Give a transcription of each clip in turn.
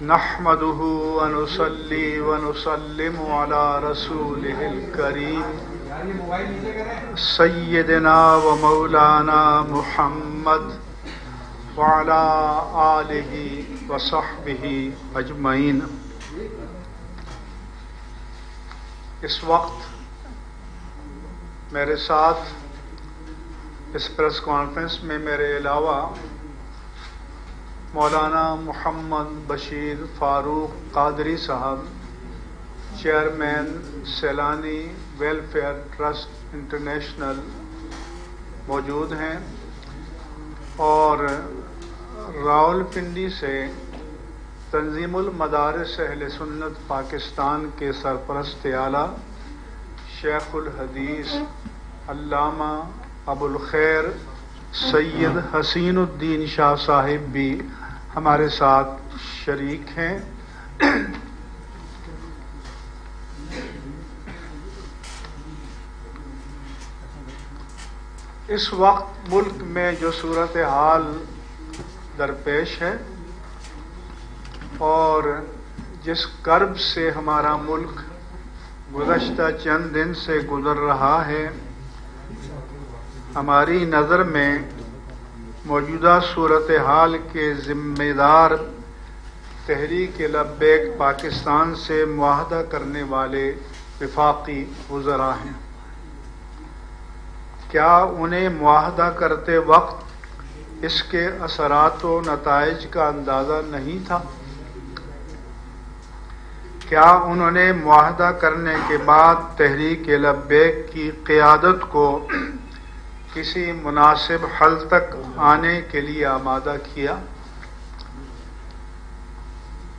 نحمده ونصلي ونسلم على رسوله الكريم سيدنا ومولانا محمد وعلى آله وصحبه اجمعین۔ اس وقت میرے ساتھ اس پریس کانفرنس میں میرے علاوہ مولانا محمد بشیر فاروق قادری صاحب، chairman Saylani welfare trust international موجود ہیں، اور راولپنڈی سے تنظیم المدارس اہل سنت پاکستان کے سرپرست اعلیٰ شیخ الحدیث علامہ ابو الخیر سید حسین الدین شاہ صاحب بھی ہمارے ساتھ شریک ہیں۔ اس وقت ملک میں جو صورتحال درپیش ہے اور جس کرب سے ہمارا ملک گزشتہ چند دن سے گزر رہا ہے، ہماری نظر میں موجودہ صورتحال کے ذمہ دار تحریک لبیک پاکستان سے معاہدہ کرنے والے وفاقی وزراء ہیں۔ کیا انہیں معاہدہ کرتے وقت اس کے اثرات و نتائج کا اندازہ نہیں تھا؟ کیا انہوں نے معاہدہ کرنے کے بعد تحریک لبیک کی قیادت کو کسی مناسب حل تک آنے کے لیے آمادہ کیا؟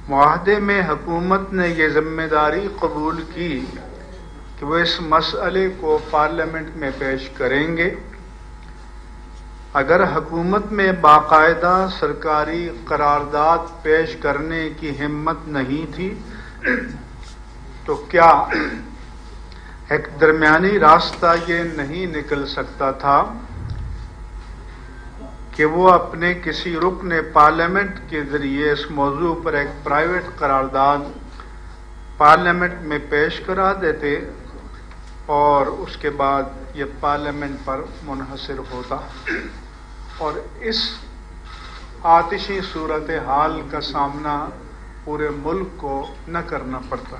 معاہدے میں حکومت نے یہ ذمہ داری قبول کی کہ وہ اس مسئلے کو پارلیمنٹ میں پیش کریں گے۔ اگر حکومت میں باقاعدہ سرکاری قرارداد پیش کرنے کی ہمت نہیں تھی تو کیا ایک درمیانی راستہ یہ نہیں نکل سکتا تھا کہ وہ اپنے کسی رکن پارلیمنٹ کے ذریعے اس موضوع پر ایک پرائیویٹ قرارداد پارلیمنٹ میں پیش کرا دیتے اور اس کے بعد یہ پارلیمنٹ پر منحصر ہوتا اور اس آتشی صورتحال کا سامنا پورے ملک کو نہ کرنا پڑتا؟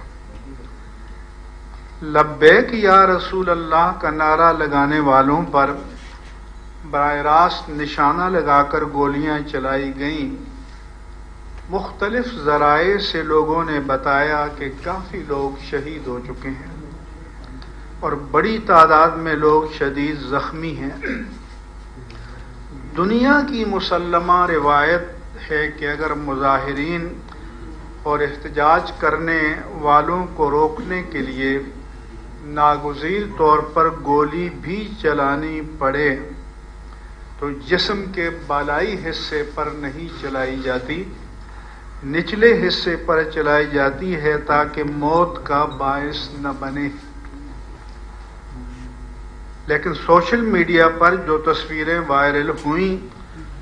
لبیک یا رسول اللہ کا نعرہ لگانے والوں پر براہ راست نشانہ لگا کر گولیاں چلائی گئیں۔ مختلف ذرائع سے لوگوں نے بتایا کہ کافی لوگ شہید ہو چکے ہیں اور بڑی تعداد میں لوگ شدید زخمی ہیں۔ دنیا کی مسلمہ روایت ہے کہ اگر مظاہرین اور احتجاج کرنے والوں کو روکنے کے لیے ناگزیر طور پر گولی بھی چلانی پڑے تو جسم کے بالائی حصے پر نہیں چلائی جاتی، نچلے حصے پر چلائی جاتی ہے تاکہ موت کا باعث نہ بنے۔ لیکن سوشل میڈیا پر جو تصویریں وائرل ہوئیں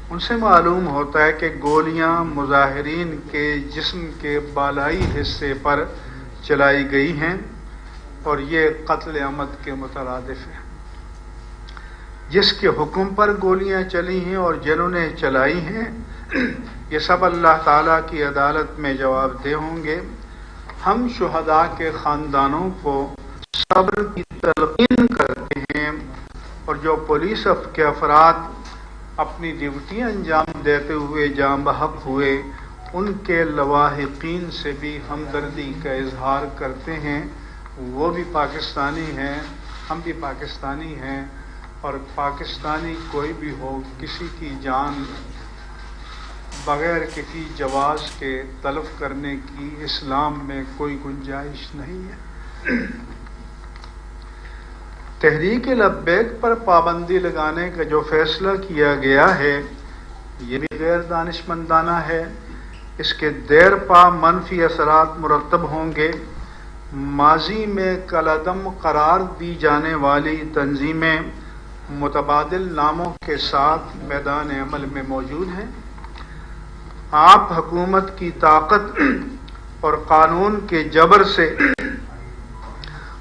ان سے معلوم ہوتا ہے کہ گولیاں مظاہرین کے جسم کے بالائی حصے پر چلائی گئی ہیں اور یہ قتل عمد کے مترادف ہے۔ جس کے حکم پر گولیاں چلی ہیں اور جنہوں نے چلائی ہیں یہ سب اللہ تعالیٰ کی عدالت میں جواب دہ ہوں گے۔ ہم شہداء کے خاندانوں کو صبر کی تلقین کرتے ہیں اور جو پولیس کے افراد اپنی ڈیوٹیاں انجام دیتے ہوئے جاں بحق ہوئے ان کے لواحقین سے بھی ہمدردی کا اظہار کرتے ہیں۔ وہ بھی پاکستانی ہیں، ہم بھی پاکستانی ہیں، اور پاکستانی کوئی بھی ہو کسی کی جان بغیر کسی جواز کے تلف کرنے کی اسلام میں کوئی گنجائش نہیں ہے۔ تحریک لبیک پر پابندی لگانے کا جو فیصلہ کیا گیا ہے یہ بھی غیر دانشمندانہ ہے۔ اس کے دیر پا منفی اثرات مرتب ہوں گے۔ ماضی میں کالعدم قرار دی جانے والی تنظیمیں متبادل ناموں کے ساتھ میدان عمل میں موجود ہیں۔ آپ حکومت کی طاقت اور قانون کے جبر سے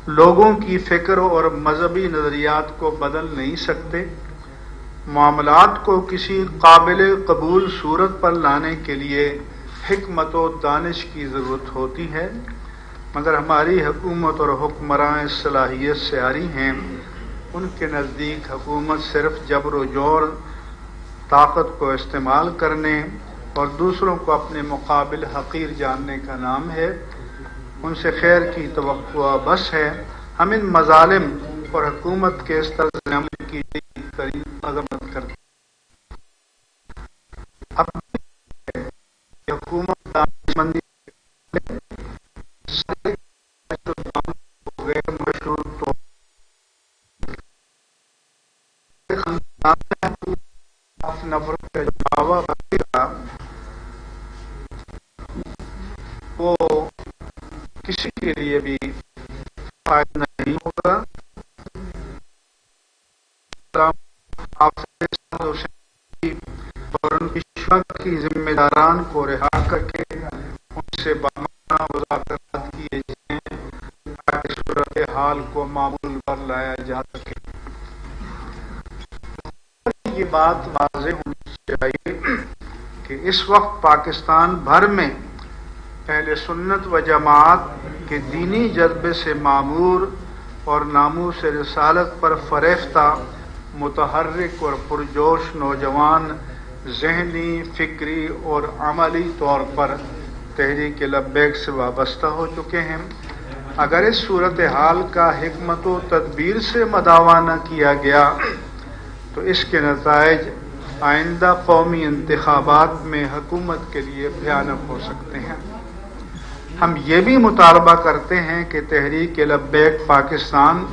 لوگوں کی فکر اور مذہبی نظریات کو بدل نہیں سکتے۔ معاملات کو کسی قابل قبول صورت پر لانے کے لیے حکمت و دانش کی ضرورت ہوتی ہے، مگر ہماری حکومت اور حکمراں اس صلاحیت سے عاری ہیں۔ ان کے نزدیک حکومت صرف جبر و جور، طاقت کو استعمال کرنے اور دوسروں کو اپنے مقابل حقیر جاننے کا نام ہے۔ ان سے خیر کی توقع بس ہے۔ ہم ان مظالم اور حکومت کے اس طرز عمل کی قریب مذمت کرتے ہیں۔ اب حکومت دانشمندی غیر مشروط طور نفرت کا دعویٰ وغیرہ وہ کسی کے لیے بھی فائدہ نہیں ہوگا۔ اور ان کی شک کی ذمہ داران کو رہا کر کے ان سے بامانہ مذاکرات کیے جائیں تاکہ صورتحال کو معمول پر لایا جا سکے۔ یہ بات واضح ہونی چاہیے کہ اس وقت پاکستان بھر میں اہل سنت و جماعت کے دینی جذبے سے معمور اور ناموس رسالت پر فریفتہ متحرک اور پرجوش نوجوان ذہنی، فکری اور عملی طور پر تحریک لبیک سے وابستہ ہو چکے ہیں۔ اگر اس صورتحال کا حکمت و تدبیر سے مداوا نہ کیا گیا تو اس کے نتائج آئندہ قومی انتخابات میں حکومت کے لیے بھیانک ہو سکتے ہیں۔ ہم یہ بھی مطالبہ کرتے ہیں کہ تحریک لبیک پاکستان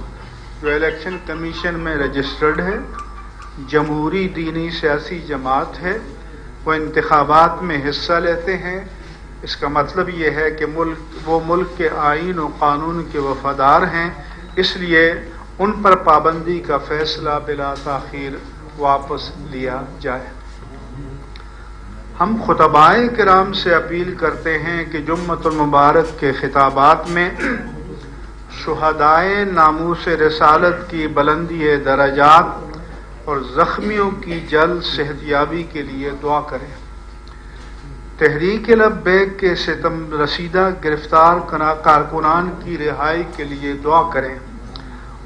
جو الیکشن کمیشن میں رجسٹرڈ ہے، جمہوری دینی سیاسی جماعت ہے، وہ انتخابات میں حصہ لیتے ہیں۔ اس کا مطلب یہ ہے کہ وہ ملک کے آئین و قانون کے وفادار ہیں، اس لیے ان پر پابندی کا فیصلہ بلا تاخیر واپس لیا جائے۔ ہم خطبائے کرام سے اپیل کرتے ہیں کہ جمعۃ المبارک کے خطابات میں شہدائے ناموس رسالت کی بلندی درجات اور زخمیوں کی جلد صحتیابی کے لیے دعا کریں۔ تحریک لبیک کے ستم رسیدہ گرفتار کارکنان کی رہائی کے لیے دعا کریں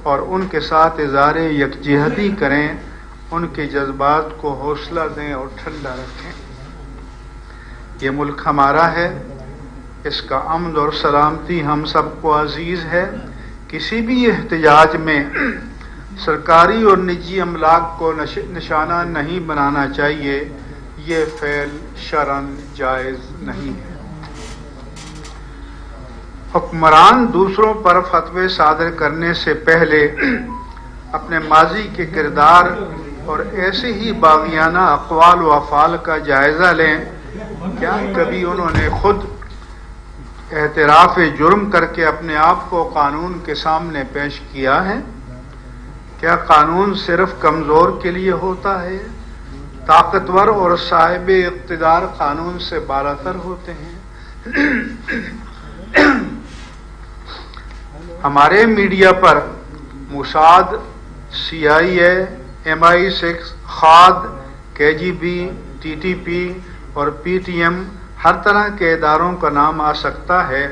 اور ان کے ساتھ اظہار یکجہتی کریں، ان کے جذبات کو حوصلہ دیں اور ٹھنڈا رکھیں۔ یہ ملک ہمارا ہے، اس کا امن اور سلامتی ہم سب کو عزیز ہے۔ کسی بھی احتجاج میں سرکاری اور نجی املاک کو نشانہ نہیں بنانا چاہیے، یہ فعل شرعاً جائز نہیں ہے۔ حکمران دوسروں پر فتوے صادر کرنے سے پہلے اپنے ماضی کے کردار اور ایسے ہی باغیانہ اقوال و افعال کا جائزہ لیں۔ کیا کبھی انہوں نے خود اعتراف جرم کر کے اپنے آپ کو قانون کے سامنے پیش کیا ہے؟ کیا قانون صرف کمزور کے لیے ہوتا ہے؟ طاقتور اور صاحب اقتدار قانون سے بالاتر ہوتے ہیں۔ ہمارے میڈیا پر موساد، CIA، MI6، خاد، KGB، TTP اور PTM ہر طرح کے اداروں کا نام آ سکتا ہے،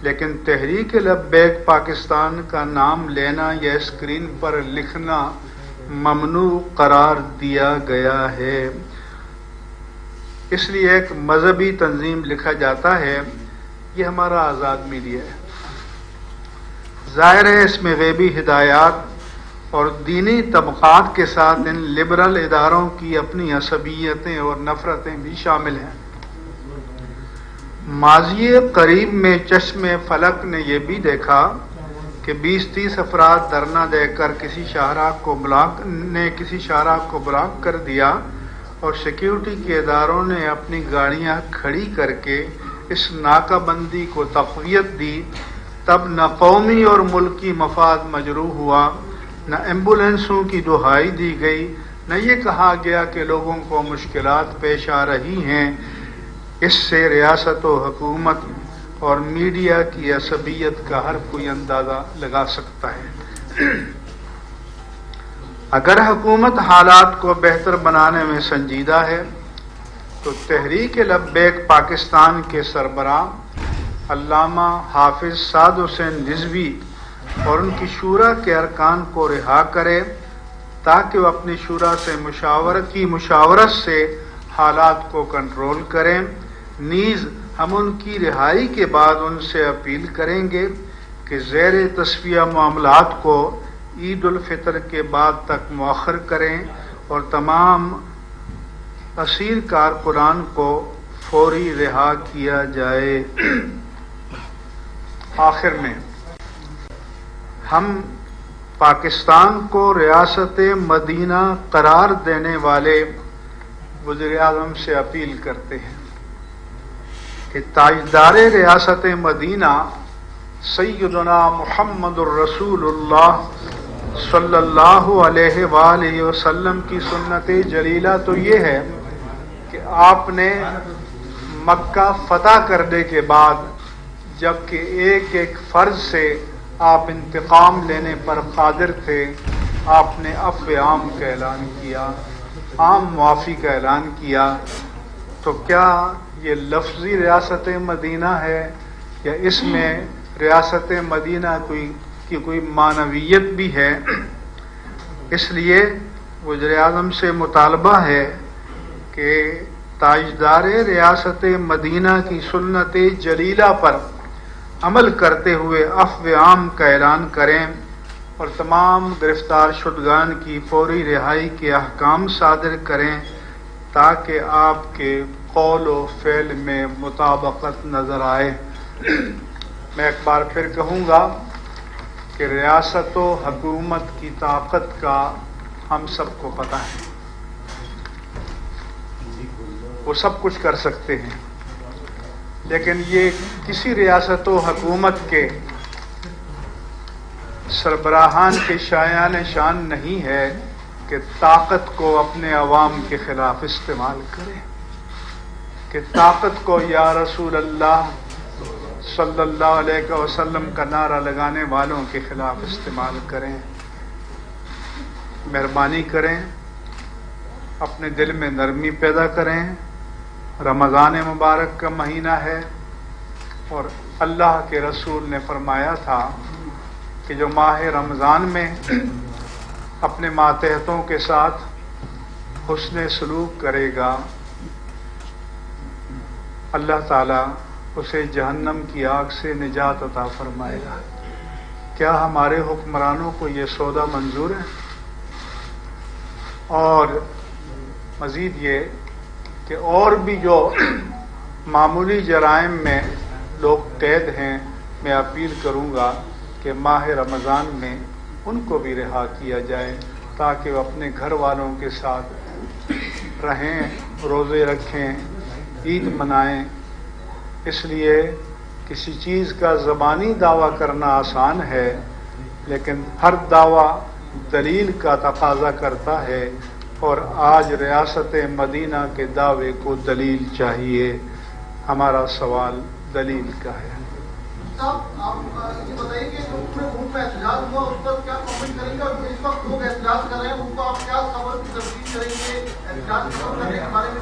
لیکن تحریک لبیک پاکستان کا نام لینا یا اسکرین پر لکھنا ممنوع قرار دیا گیا ہے۔ اس لیے ایک مذہبی تنظیم لکھا جاتا ہے، یہ ہمارا آزاد میڈیا ہے۔ ظاہر ہے اس میں غیبی ہدایات اور دینی طبقات کے ساتھ ان لبرل اداروں کی اپنی عصبیتیں اور نفرتیں بھی شامل ہیں۔ ماضی قریب میں چشم فلک نے یہ بھی دیکھا کہ 20-30 افراد دھرنا دے کر کسی شاہراہ کو بلاک کر دیا اور سیکیورٹی کے اداروں نے اپنی گاڑیاں کھڑی کر کے اس ناکہ بندی کو تقویت دی۔ تب نہ قومی اور ملکی مفاد مجروح ہوا، نہ ایمبولینسوں کی دہائی دی گئی، نہ یہ کہا گیا کہ لوگوں کو مشکلات پیش آ رہی ہیں، اس سے ریاست و حکومت اور میڈیا کی عصبیت کا ہر کوئی اندازہ لگا سکتا ہے۔ اگر حکومت حالات کو بہتر بنانے میں سنجیدہ ہے تو تحریک لبیک پاکستان کے سربراہ علامہ حافظ سعد حسین رضوی اور ان کی شورا کے ارکان کو رہا کرے تاکہ وہ اپنی شورا سے مشاورت سے حالات کو کنٹرول کریں۔ نیز ہم ان کی رہائی کے بعد ان سے اپیل کریں گے کہ زیر تصفیہ معاملات کو عید الفطر کے بعد تک مؤخر کریں اور تمام اسیر کارکنان کو فوری رہا کیا جائے۔ آخر میں ہم پاکستان کو ریاست مدینہ قرار دینے والے وزیر اعظم سے اپیل کرتے ہیں کہ تاجدار ریاست مدینہ سیدنا محمد الرسول اللہ صلی اللہ علیہ وآلہ وسلم کی سنت جلیلہ تو یہ ہے کہ آپ نے مکہ فتح کرنے کے بعد جبکہ ایک ایک فرض سے آپ انتقام لینے پر قادر تھے، آپ نے عفو عام کا اعلان کیا، عام معافی کا اعلان کیا۔ تو کیا یہ لفظی ریاست مدینہ ہے یا اس میں ریاست مدینہ کی کوئی معنویت بھی ہے؟ اس لیے وزیر اعظم سے مطالبہ ہے کہ تاجدار ریاست مدینہ کی سنت جلیلہ پر عمل کرتے ہوئے عفو عام کا اعلان کریں اور تمام گرفتار شدگان کی فوری رہائی کے احکام صادر کریں تاکہ آپ کے قول و فعل میں مطابقت نظر آئے۔ میں ایک بار پھر کہوں گا کہ ریاست و حکومت کی طاقت کا ہم سب کو پتہ ہے، وہ سب کچھ کر سکتے ہیں، لیکن یہ کسی ریاست و حکومت کے سربراہان کے شایان شان نہیں ہے کہ طاقت کو اپنے عوام کے خلاف استعمال کرے، کہ طاقت کو یا رسول اللہ صلی اللہ علیہ وسلم کا نعرہ لگانے والوں کے خلاف استعمال کریں۔ مہربانی کریں، اپنے دل میں نرمی پیدا کریں۔ رمضان مبارک کا مہینہ ہے اور اللہ کے رسول نے فرمایا تھا کہ جو ماہ رمضان میں اپنے ماتحتوں کے ساتھ حسن سلوک کرے گا اللہ تعالیٰ اسے جہنم کی آگ سے نجات عطا فرمائے گا۔ کیا ہمارے حکمرانوں کو یہ سودا منظور ہے؟ اور مزید یہ کہ اور بھی جو معمولی جرائم میں لوگ قید ہیں، میں اپیل کروں گا کہ ماہ رمضان میں ان کو بھی رہا کیا جائے تاکہ وہ اپنے گھر والوں کے ساتھ رہیں، روزے رکھیں، عید منائیں۔ اس لیے کسی چیز کا زبانی دعویٰ کرنا آسان ہے، لیکن ہر دعویٰ دلیل کا تقاضا کرتا ہے، اور آج ریاست مدینہ کے دعوے کو دلیل چاہیے۔ ہمارا سوال دلیل کا ہے۔ صاحب آپ یہ بتائیے کہ جو پورے ملک میں احتجاج ہوا اس پر کیا کامنٹ کریں گے، اور جو اس وقت لوگ احتجاج کر رہے ہیں ان کو آپ کیا خبر کی تفصیل کریں گے؟ احتجاج کرنے کے بارے میں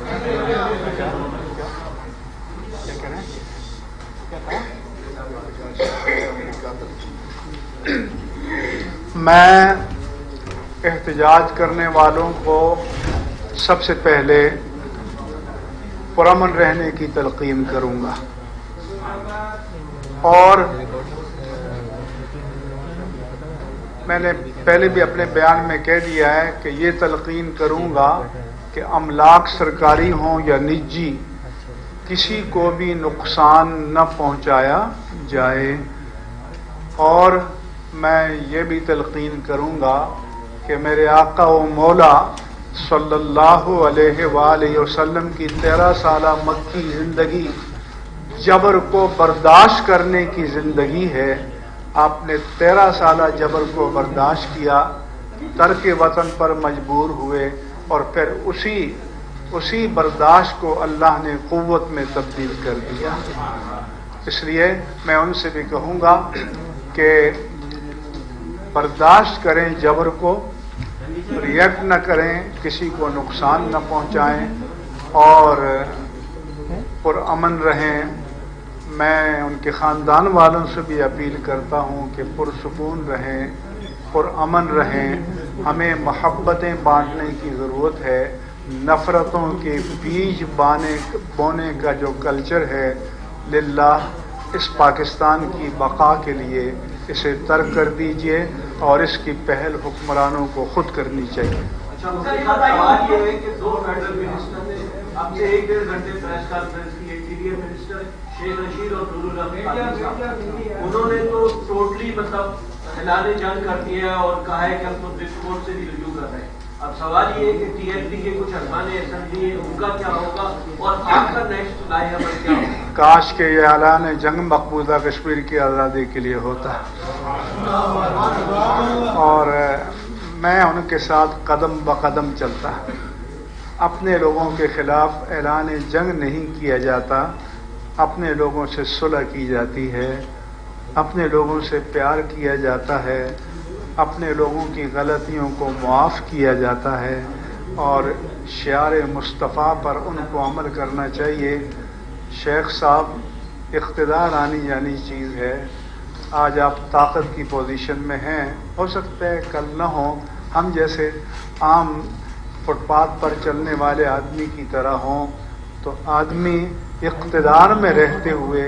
میں احتجاج کرنے والوں کو سب سے پہلے پرامن رہنے کی تلقین کروں گا، اور میں نے پہلے بھی اپنے بیان میں کہہ دیا ہے کہ یہ تلقین کروں گا کہ املاک سرکاری ہوں یا نجی کسی کو بھی نقصان نہ پہنچایا جائے، اور میں یہ بھی تلقین کروں گا کہ میرے آقا و مولا صلی اللہ علیہ وآلہ وسلم کی 13 سالہ مکی زندگی جبر کو برداشت کرنے کی زندگی ہے۔ آپ نے 13 سالہ جبر کو برداشت کیا، ترک وطن پر مجبور ہوئے، اور پھر اسی برداشت کو اللہ نے قوت میں تبدیل کر دیا۔ اس لیے میں ان سے بھی کہوں گا کہ برداشت کریں جبر کو، ریئیکٹ نہ کریں، کسی کو نقصان نہ پہنچائیں اور پرامن رہیں۔ میں ان کے خاندان والوں سے بھی اپیل کرتا ہوں کہ پرسکون رہیں، پرامن رہیں۔ ہمیں محبتیں بانٹنے کی ضرورت ہے۔ نفرتوں کے بیج بونے کا جو کلچر ہے، للہ اس پاکستان کی بقا کے لیے اسے ترک کر دیجئے اور اس کی پہل حکمرانوں کو خود کرنی چاہیے۔ اچھا، سوال یہ ہے کہ 2 فیڈرل منسٹر نے اب سے 1-1.5 گھنٹے پریس کانفرنس کی۔ ایک ٹی منسٹر شیخ رشید اور نور الحق صاحب، انہوں نے تو ٹوٹلی اعلان جنگ کر دیا ہے اور کہا ہے کہ ہم تو کورٹ سے بھی رجوع کر رہے ہیں۔ اب سوال یہ ہے کہ ٹی ایل پی کے کچھ ارکان اسمبلی ہیں، ان کا کیا ہوگا اور آپ کا نیکسٹ لائحہ عمل کیا ہوگا؟ کاش کہ یہ اعلان جنگ مقبوضہ کشمیر کی آزادی کے لیے ہوتا، اور میں ان کے ساتھ قدم بقدم چلتا۔ اپنے لوگوں کے خلاف اعلان جنگ نہیں کیا جاتا، اپنے لوگوں سے صلح کی جاتی ہے، اپنے لوگوں سے پیار کیا جاتا ہے، اپنے لوگوں کی غلطیوں کو معاف کیا جاتا ہے، اور شعار مصطفیٰ پر ان کو عمل کرنا چاہیے۔ شیخ صاحب، اقتدار آنی جانی چیز ہے۔ آج آپ طاقت کی پوزیشن میں ہیں، ہو سکتا ہے کل نہ ہو، ہم جیسے عام فٹ پاتھ پر چلنے والے آدمی کی طرح ہوں، تو آدمی اقتدار میں رہتے ہوئے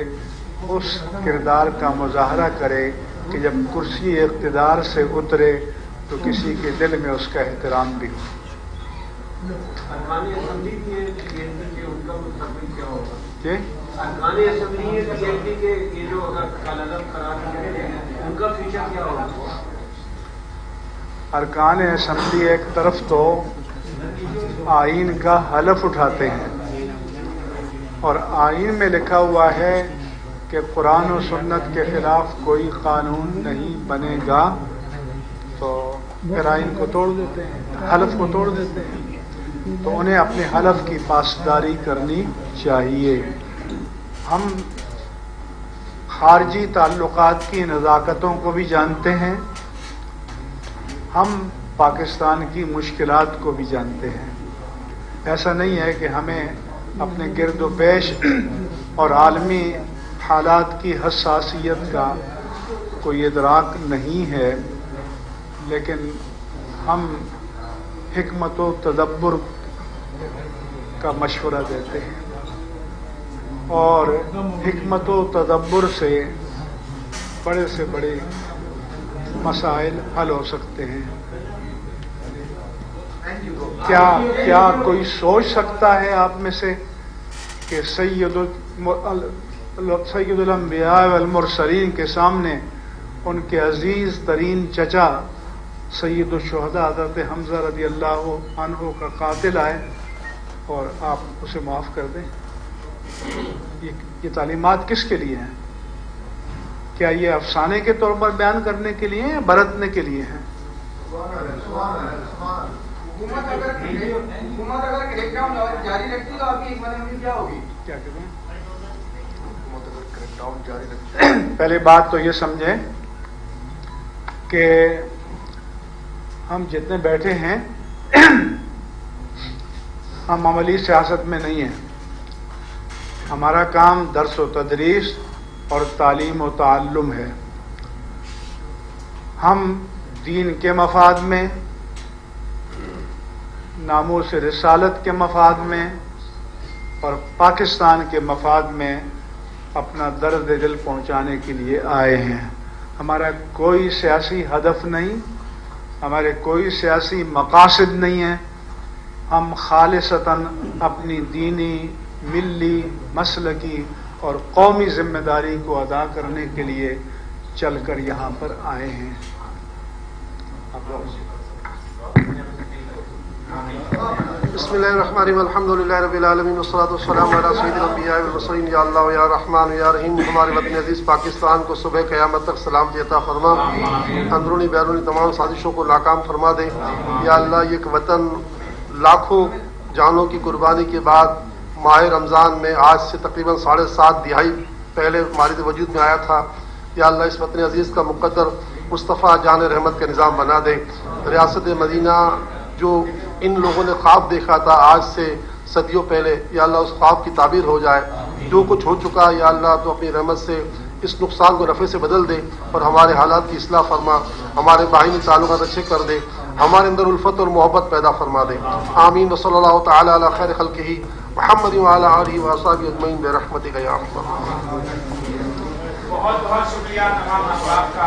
اس کردار کا مظاہرہ کرے کہ جب کرسی اقتدار سے اترے تو کسی کے دل میں اس کا احترام بھی ہو۔ ارکان اسمبلی کے ان کا مستقبل کیا ہوگا؟ کہ ارکان اسمبلی ٹی ایل پی کے یہ جو اگر کالعلم قرار دیے گئے ہیں، ان کا فیوچر کیا ہوگا؟ ارکان اسمبلی ایک طرف تو آئین کا حلف اٹھاتے ہیں، اور آئین میں لکھا ہوا ہے کہ قرآن و سنت کے خلاف کوئی قانون نہیں بنے گا، تو پھر آئین کو توڑ دیتے ہیں، حلف کو توڑ دیتے ہیں۔ تو انہیں اپنے حلف کی پاسداری کرنی چاہیے۔ ہم خارجی تعلقات کی نزاکتوں کو بھی جانتے ہیں، ہم پاکستان کی مشکلات کو بھی جانتے ہیں۔ ایسا نہیں ہے کہ ہمیں اپنے گرد و پیش اور عالمی حالات کی حساسیت کا کوئی ادراک نہیں ہے، لیکن ہم حکمت و تدبر کا مشورہ دیتے ہیں، اور حکمت و تدبر سے بڑے مسائل حل ہو سکتے ہیں۔ کیا کوئی سوچ سکتا ہے آپ میں سے کہ سید الانبیاء والمرسلین کے سامنے ان کے عزیز ترین چچا سید الشہداء حضرت حمزہ رضی اللہ عنہ کا قاتل آئے اور آپ اسے معاف کر دیں؟ یہ تعلیمات کس کے لیے ہیں؟ کیا یہ افسانے کے طور پر بیان کرنے کے لیے ہیں یا برتنے کے لیے ہیں؟ حکومت اگر کریک ڈاؤن جاری رکھتی تو آپ کی حکمت کیا ہوگی؟ کیا کہتے ہیں؟ پہلے بات تو یہ سمجھیں کہ ہم جتنے بیٹھے ہیں ہم عملی سیاست میں نہیں ہیں۔ ہمارا کام درس و تدریس اور تعلیم و تعلم ہے۔ ہم دین کے مفاد میں، ناموس رسالت کے مفاد میں اور پاکستان کے مفاد میں اپنا درد دل پہنچانے کے لیے آئے ہیں۔ ہمارا کوئی سیاسی ہدف نہیں، ہمارے کوئی سیاسی مقاصد نہیں ہیں۔ ہم خالصتاً اپنی دینی، ملی، مسلکی اور قومی ذمہ داری کو ادا کرنے کے لیے چل کر یہاں پر آئے ہیں۔ بسم اللہ الرحمن الرحیم، الحمد للہ رب العالمین، والصلاۃ والسلام علی سید الانبیاء والمرسلین، یا اللہ یا رحمان یا رحیم۔ ہمارے وطن عزیز پاکستان کو صبح قیامت تک سلامتی عطا فرما، اندرونی بیرونی تمام سازشوں کو ناکام فرما دے۔ یا اللہ، یہ وطن لاکھوں جانوں کی قربانی کے بعد ماہ رمضان میں آج سے تقریباً 7.5 دہائی پہلے ہمارے وجود میں آیا تھا. یا اللہ اس وطن عزیز کا مقدر مصطفیٰ جان رحمت کا نظام بنا دے. ریاست مدینہ جو ان لوگوں نے خواب دیکھا تھا آج سے صدیوں پہلے، یا اللہ اس خواب کی تعبیر ہو جائے. جو کچھ ہو چکا یا اللہ تو اپنی رحمت سے اس نقصان کو نفع سے بدل دے اور ہمارے حالات کی اصلاح فرما، ہمارے باہمی تعلقات اچھے کر دے، ہمارے اندر الفت اور محبت پیدا فرما دے. آمین. وصلی اللہ تعالی علی خیر خلقہ محمد وعلی آلہ وصحبہ اجمعین برحمتک یا ارحم الراحمین. بہت بہت شکریہ تمام احباب کا.